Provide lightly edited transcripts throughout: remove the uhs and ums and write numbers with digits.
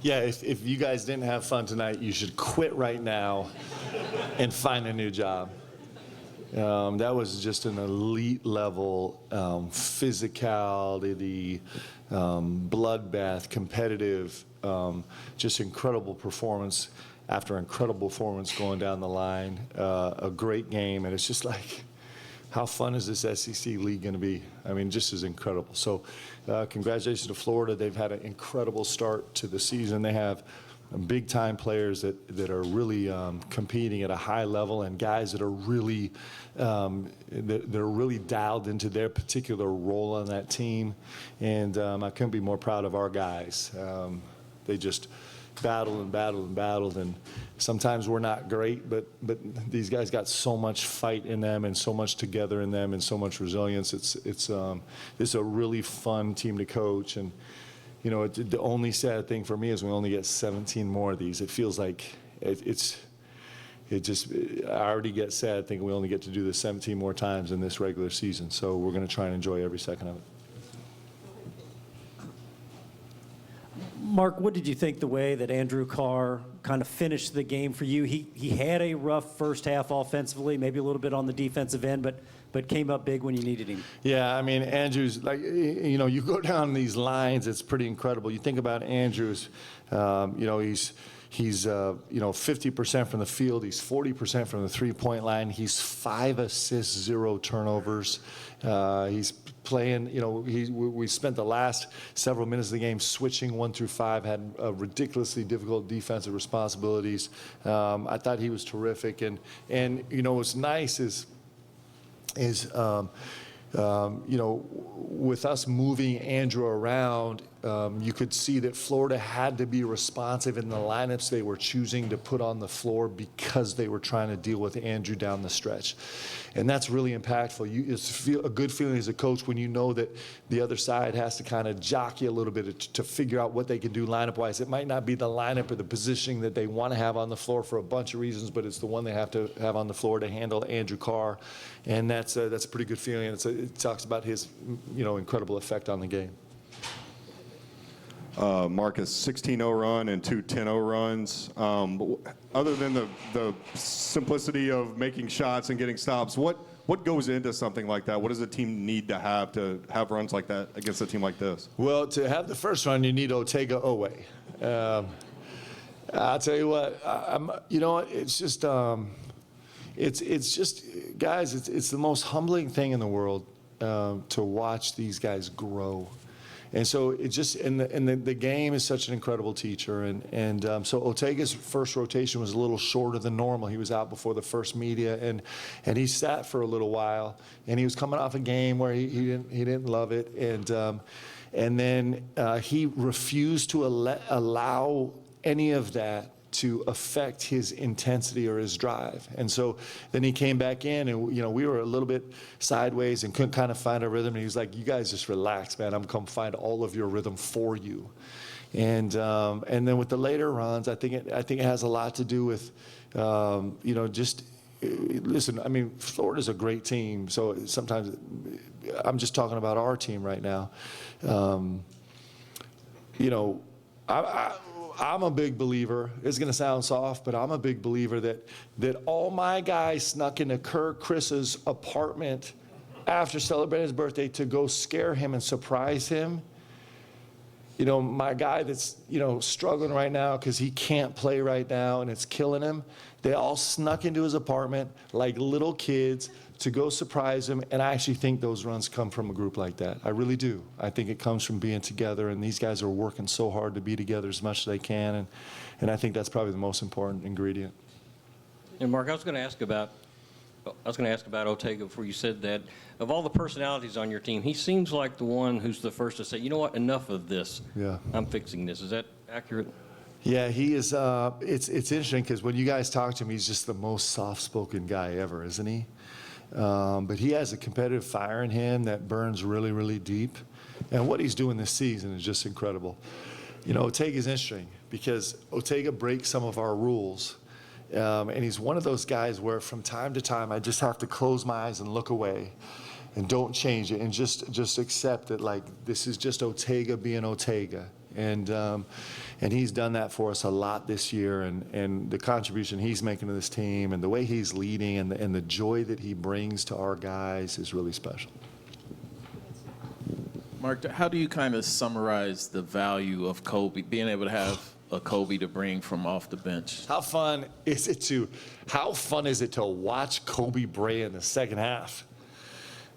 Yeah, if you guys didn't have fun tonight, you should quit right now and find a new job. That was just an elite level physicality, bloodbath, competitive, just incredible performance after incredible performance going down the line. A great game, and it's just like, how fun is this SEC league going to be? I mean, just as incredible. So congratulations to Florida. They've had an incredible start to the season. They have big-time players that are really competing at a high level, and guys that are really dialed into their particular role on that team. And I couldn't be more proud of our guys. They just battled and battled and battled, and sometimes we're not great, but these guys got so much fight in them and so much together in them and so much resilience. It's a really fun team to coach. And you know, the only sad thing for me is we only get 17 more of these. It feels like I already get sad thinking we only get to do this 17 more times in this regular season. So we're going to try and enjoy every second of it. Mark, what did you think the way that Andrew Carr kind of finished the game for you? He had a rough first half offensively, maybe a little bit on the defensive end, but came up big when you needed him. Yeah, I mean, Andrews, like, you know, you go down these lines, it's pretty incredible. You think about Andrews, you know, he's 50% from the field. He's 40% from the three-point line. He's 5 assists, 0 turnovers. He's playing, you know, we spent the last several minutes of the game switching 1 through 5, had ridiculously difficult defensive responsibilities. I thought he was terrific. And you know, what's nice is you know, with us moving Andrew around, you could see that Florida had to be responsive in the lineups they were choosing to put on the floor because they were trying to deal with Andrew down the stretch. And that's really impactful. It's a good feeling as a coach when you know that the other side has to kind of jockey a little bit to figure out what they can do lineup-wise. It might not be the lineup or the positioning that they want to have on the floor for a bunch of reasons, but it's the one they have to have on the floor to handle Andrew Carr. And that's a pretty good feeling. It talks about his, you know, incredible effect on the game. Marcus, 16-0 run and 2 10-0 runs. Other than the simplicity of making shots and getting stops, what goes into something like that? What does a team need to have runs like that against a team like this? Well, to have the first run, you need Otega Owe. I'll tell you what, you know, it's just, it's just, guys, it's the most humbling thing in the world to watch these guys grow. And so it just, and the game is such an incredible teacher. And so Otega's first rotation was a little shorter than normal. He was out before the first media, and he sat for a little while. And he was coming off a game where he didn't love it. And then he refused to allow any of that to affect his intensity or his drive. And so then he came back in, and you know, we were a little bit sideways and couldn't kind of find a rhythm. And he was like, "You guys just relax, man. I'm come find all of your rhythm for you." And then with the later runs, I think it has a lot to do with you know, just listen. I mean, Florida's a great team, so sometimes I'm just talking about our team right now. You know, I'm a big believer, it's going to sound soft, but I'm a big believer that all my guys snuck into Chris's apartment after celebrating his birthday to go scare him and surprise him. You know, my guy that's, you know, struggling right now because he can't play right now and it's killing him, they all snuck into his apartment like little kids to go surprise him. And I actually think those runs come from a group like that. I really do. I think it comes from being together, and these guys are working so hard to be together as much as they can. And I think that's probably the most important ingredient. And Mark, I was going to ask about Otega before you said that. Of all the personalities on your team, he seems like the one who's the first to say, "You know what, enough of this. Yeah. I'm fixing this." Is that accurate? Yeah, he is. It's interesting because when you guys talk to him, he's just the most soft-spoken guy ever, isn't he? But he has a competitive fire in him that burns really, really deep. And what he's doing this season is just incredible. You know, Otega's interesting because Otega breaks some of our rules. And he's one of those guys where from time to time I just have to close my eyes and look away. and don't change it, and just accept that, like, this is just Ortega being Ortega. And he's done that for us a lot this year, and the contribution he's making to this team and the way he's leading and the joy that he brings to our guys is really special. Mark, how do you kind of summarize the value of Kobe, being able to have a Kobe to bring from off the bench? How fun is it to watch Kobe Bryant in the second half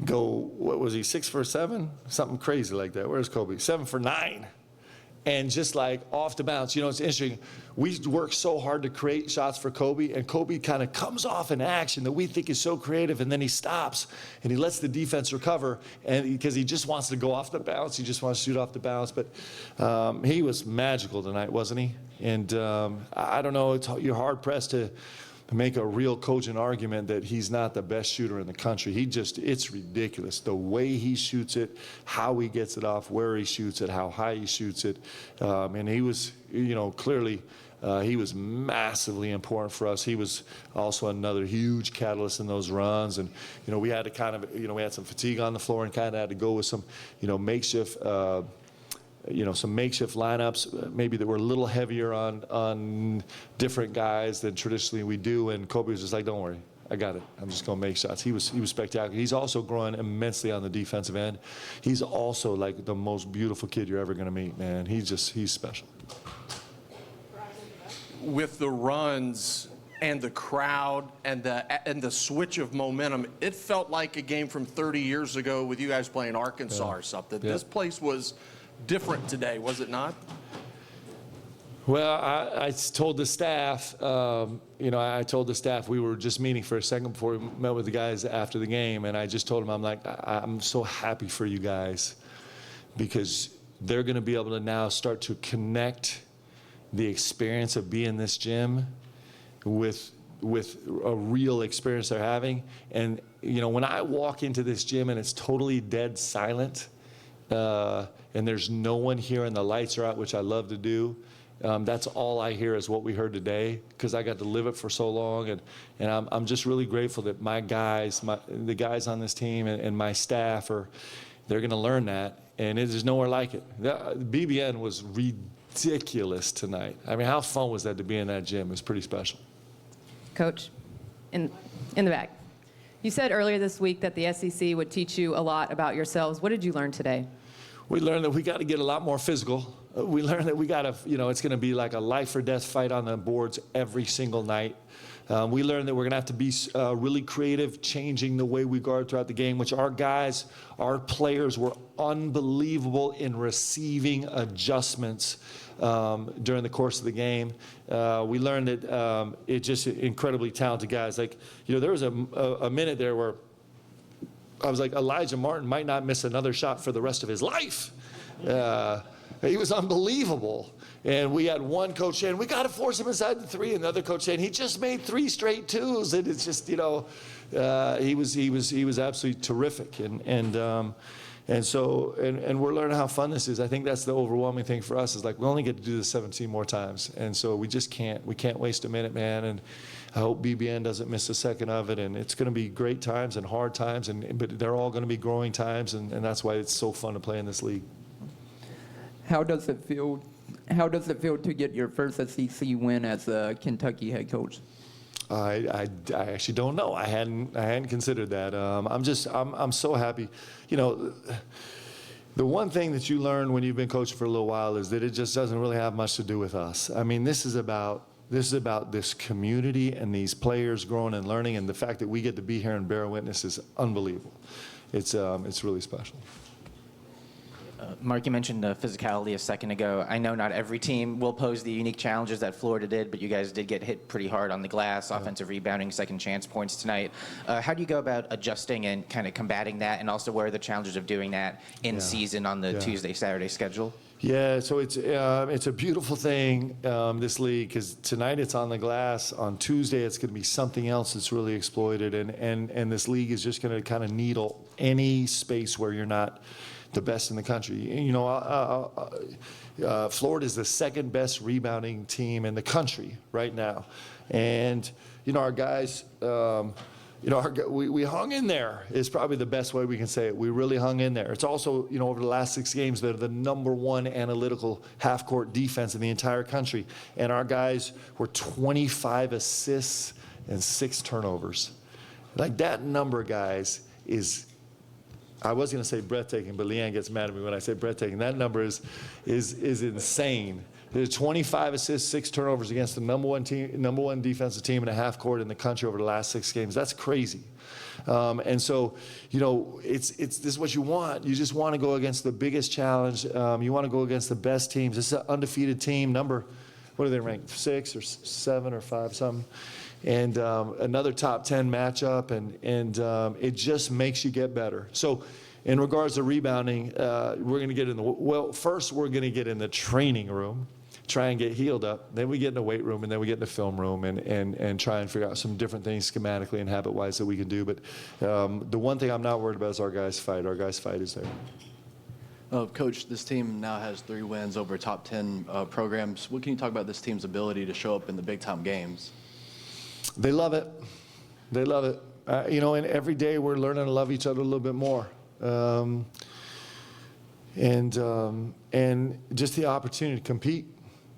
go, what was he, 6 for 7? Something crazy like that. Where's Kobe? 7 for 9. And just like off the bounce, it's interesting. We work so hard to create shots for Kobe, and Kobe kind of comes off an action that we think is so creative, and then he stops and he lets the defense recover, and because he just wants to go off the bounce, he just wants to shoot off the bounce. But he was magical tonight, wasn't he? And I don't know, you're hard pressed to make a real cogent argument that he's not the best shooter in the country. It's ridiculous. The way he shoots it, how he gets it off, where he shoots it, how high he shoots it. And he was, clearly, he was massively important for us. He was also another huge catalyst in those runs. And, we had to kind of, we had some fatigue on the floor and kind of had to go with some, makeshift, some makeshift lineups, maybe that were a little heavier on different guys than traditionally we do. And Kobe was just like, don't worry, I got it. I'm just going to make shots. He was spectacular. He's also growing immensely on the defensive end. He's also like the most beautiful kid you're ever going to meet, man. He's special. With the runs and the crowd and the switch of momentum, it felt like a game from 30 years ago with you guys playing Arkansas or something. Yeah. This place was different today, was it not? Well, I told the staff, I told the staff, we were just meeting for a second before we met with the guys after the game, and I just told them, I'm like, I'm so happy for you guys, because they're going to be able to now start to connect the experience of being in this gym with a real experience they're having. And, when I walk into this gym and it's totally dead silent, and there's no one here and the lights are out, which I love to do, that's all I hear is what we heard today, because I got to live it for so long. And I'm just really grateful that my guys, the guys on this team and my staff, they're going to learn that. And there's nowhere like it. BBN was ridiculous tonight. I mean, how fun was that to be in that gym? It was pretty special. Coach, in the back. You said earlier this week that the SEC would teach you a lot about yourselves. What did you learn today? We learned that we got to get a lot more physical. We learned that we got to, it's going to be like a life or death fight on the boards every single night. We learned that we're going to have to be really creative, changing the way we guard throughout the game, which our players were unbelievable in receiving adjustments during the course of the game. We learned that it's just incredibly talented guys. Like, there was a minute there where I was like, Elijah Martin might not miss another shot for the rest of his life. He was unbelievable. And we had one coach saying, we got to force him inside the 3. And the other coach saying, he just made 3 straight 2s. And it's just, he was absolutely terrific. And we're learning how fun this is. I think that's the overwhelming thing for us, is like, we only get to do this 17 more times. And so we can't waste a minute, man. And I hope BBN doesn't miss a second of it. And it's going to be great times and hard times, but they're all going to be growing times. And that's why it's so fun to play in this league. How does it feel to get your first SEC win as a Kentucky head coach? I actually don't know. I hadn't considered that. I'm so happy. The one thing that you learn when you've been coaching for a little while is that it just doesn't really have much to do with us. I mean, this is about this community and these players growing and learning, and the fact that we get to be here and bear witness is unbelievable. It's really special. Mark, you mentioned physicality a second ago. I know not every team will pose the unique challenges that Florida did, but you guys did get hit pretty hard on the glass, offensive rebounding, second chance points tonight. How do you go about adjusting and kind of combating that, and also what are the challenges of doing that in season on the Tuesday, Saturday schedule? Yeah, so it's a beautiful thing, this league, because tonight it's on the glass. On Tuesday it's going to be something else that's really exploited, and this league is just going to kind of needle any space where you're not the best in the country. Florida is the second best rebounding team in the country right now, and our guys. we hung in there is probably the best way we can say it. We really hung in there. It's also, over the last 6 games, they're the #1 analytical half-court defense in the entire country. And our guys were 25 assists and 6 turnovers. Like, that number, guys, is, I was going to say breathtaking, but Leanne gets mad at me when I say breathtaking. That number is insane. There's 25 assists, 6 turnovers against the #1 defensive team in a half court in the country over the last 6 games. That's crazy. And so, this is what you want. You just want to go against the biggest challenge. You want to go against the best teams. This is an undefeated team. What are they ranked? 6 or 7 or 5 something. And another top 10 matchup, and it just makes you get better. So, in regards to rebounding, we're going to get first we're going to get in the training room, try and get healed up. Then we get in the weight room, and then we get in the film room and try and figure out some different things schematically and habit-wise that we can do. But the one thing I'm not worried about is our guys' fight. Our guys' fight is there. Coach, this team now has 3 wins over top 10 programs. What can you talk about this team's ability to show up in the big-time games? They love it. They love it. And every day we're learning to love each other a little bit more. And just the opportunity to compete.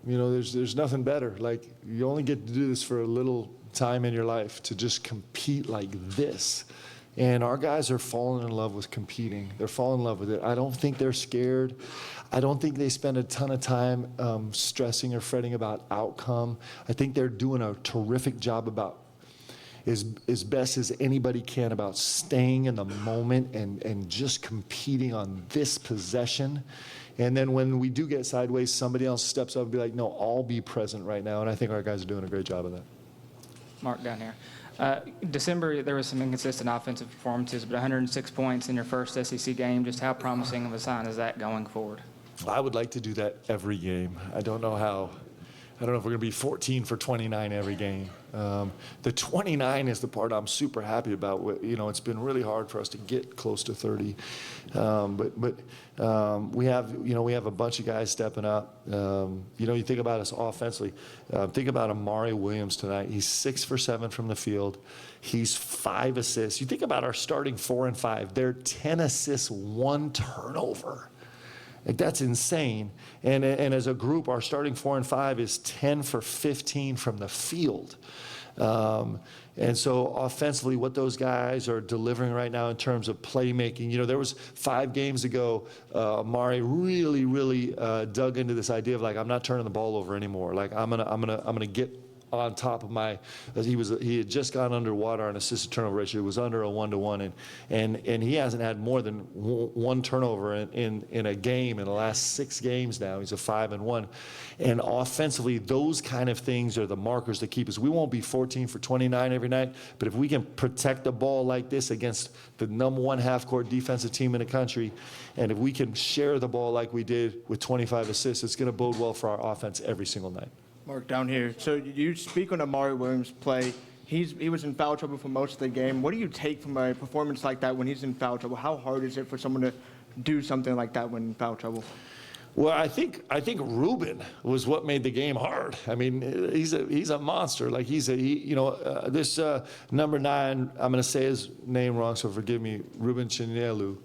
There's nothing better. Like, you only get to do this for a little time in your life, to just compete like this. And our guys are falling in love with competing. They're falling in love with it. I don't think they're scared. I don't think they spend a ton of time stressing or fretting about outcome. I think they're doing a terrific job about as best as anybody can about staying in the moment and just competing on this possession. And then when we do get sideways, somebody else steps up and be like, no, I'll be present right now. And I think our guys are doing a great job of that. Mark, down here. December, there was some inconsistent offensive performances, but 106 points in your first SEC game. Just how promising of a sign is that going forward? I would like to do that every game. I don't know if we're going to be 14 for 29 every game. The 29 is the part I'm super happy about. It's been really hard for us to get close to 30. But we have a bunch of guys stepping up. You think about us offensively. Think about Amari Williams tonight. He's 6 for 7 from the field. He's 5 assists. You think about our starting 4 and 5. They're 10 assists, 1 turnover. Like, that's insane. And as a group, our starting 4 and 5 is 10 for 15 from the field. And so offensively, what those guys are delivering right now in terms of playmaking, there was 5 games ago, Amari really dug into this idea of, like, I'm not turning the ball over anymore. Like, I'm gonna get on top of he had just gone underwater on assist to turnover ratio. It was under a 1-to-1, and he hasn't had more than 1 turnover in a game in the last 6 games now. He's a 5-1. And offensively, those kind of things are the markers that keep us. We won't be 14 for 29 every night, but if we can protect the ball like this against the #1 half-court defensive team in the country, and if we can share the ball like we did with 25 assists, it's going to bode well for our offense every single night. Mark, down here. So you speak on Amari Williams' play. He was in foul trouble for most of the game. What do you take from a performance like that when he's in foul trouble? How hard is it for someone to do something like that when in foul trouble? Well, I think Ruben was what made the game hard. I mean, he's a monster. Like, this number 9. I'm going to say his name wrong, so forgive me, Ruben Chinelu.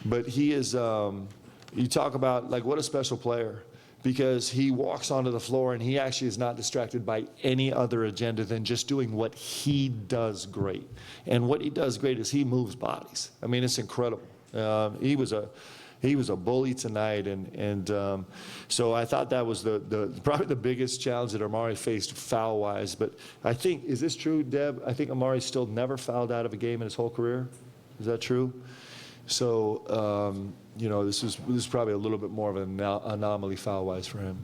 But he is. You talk about, like, what a special player. Because he walks onto the floor and he actually is not distracted by any other agenda than just doing what he does great. And what he does great is he moves bodies. I mean, it's incredible. He was a bully tonight, and so I thought that was probably the biggest challenge that Amari faced foul-wise. But I think, is this true, Deb? I think Amari still never fouled out of a game in his whole career. Is that true? So, this is probably a little bit more of an anomaly foul-wise for him.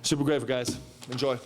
Super grateful, guys. Enjoy.